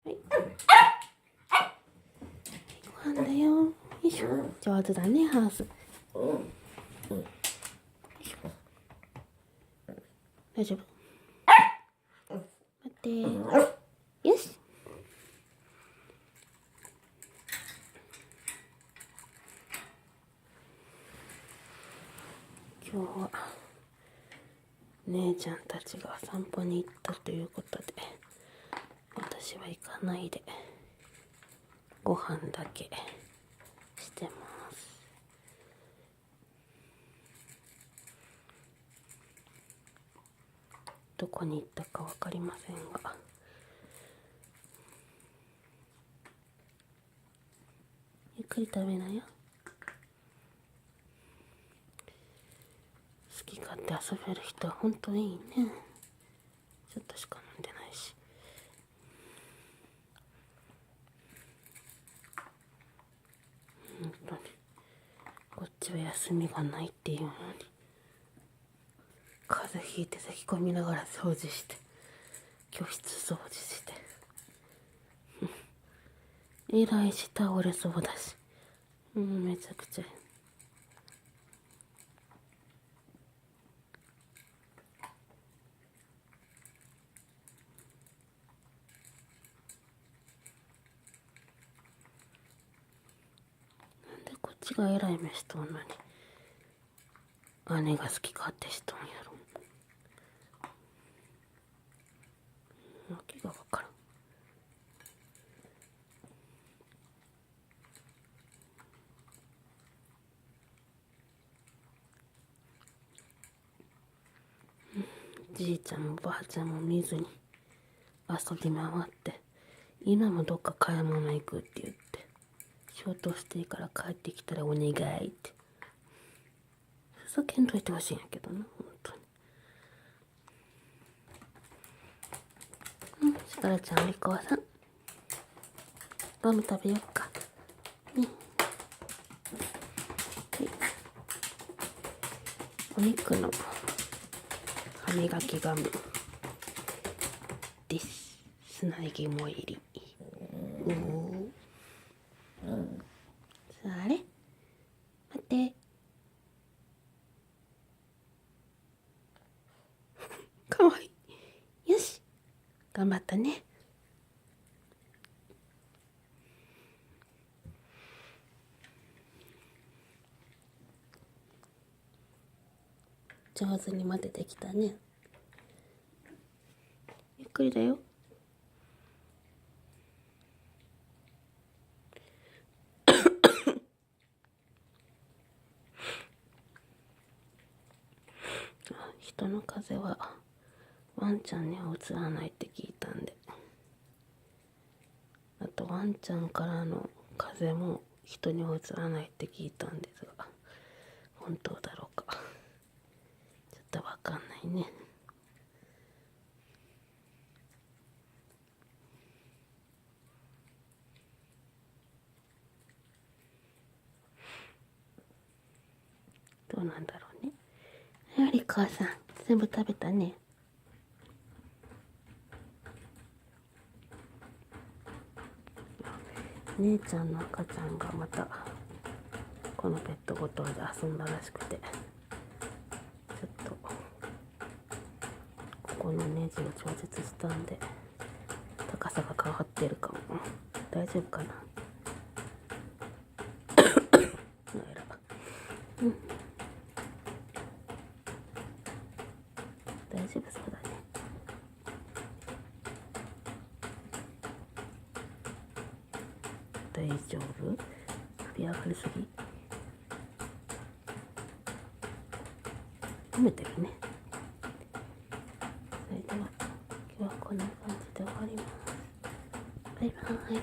はい。ご飯だよ。よいしょ。上手だね、ハウス。大丈夫？待って。よし。今日は姉ちゃんたちが散歩に行ったということで、私は行かないでご飯だけしてます。どこに行ったか分かりませんが、ゆっくり食べなよ。好き勝手遊べる人は本当にいいね。ちょっとしか飲んでないし。本当にこっちは休みがないっていうのに、風邪ひいて咳込みながら掃除して、教室掃除して偉いし倒れそうだし、めちゃくちゃ。なんでこっちが偉い目しとんのに姉が好き勝手しとんやろ。わけがわからん。じいちゃんもばあちゃんも見ずに遊び回って、今もどっか買い物行くって言って、仕事していいから帰ってきたらお願いってふざけんといてほしいんやけどな、本当に。しからちゃん、お利口さん、ガム食べよっかね。はい、お肉の歯磨きガムです。砂肝入り。あれ、待って。かわいい。よし、頑張ったね。上手に混ぜてきたね。ゆっくりだよ。人の風邪はワンちゃんにはうつらないって聞いたんで、あとワンちゃんからの風邪も人にはうつらないって聞いたんですが、本当だろうかちょっとわかんないね。どうなんだろうね。やはり母さん全部食べたね。姉ちゃんの赤ちゃんがまたこのペットボトルで遊んだらしくて、ちょっとここのネジを調節したんで高さが変わってるかも。大丈夫かな。大丈夫そうだね。大丈夫？首上がりすぎ？褒めてるね。それでは今日はこんな感じで終わります。バイバーイ。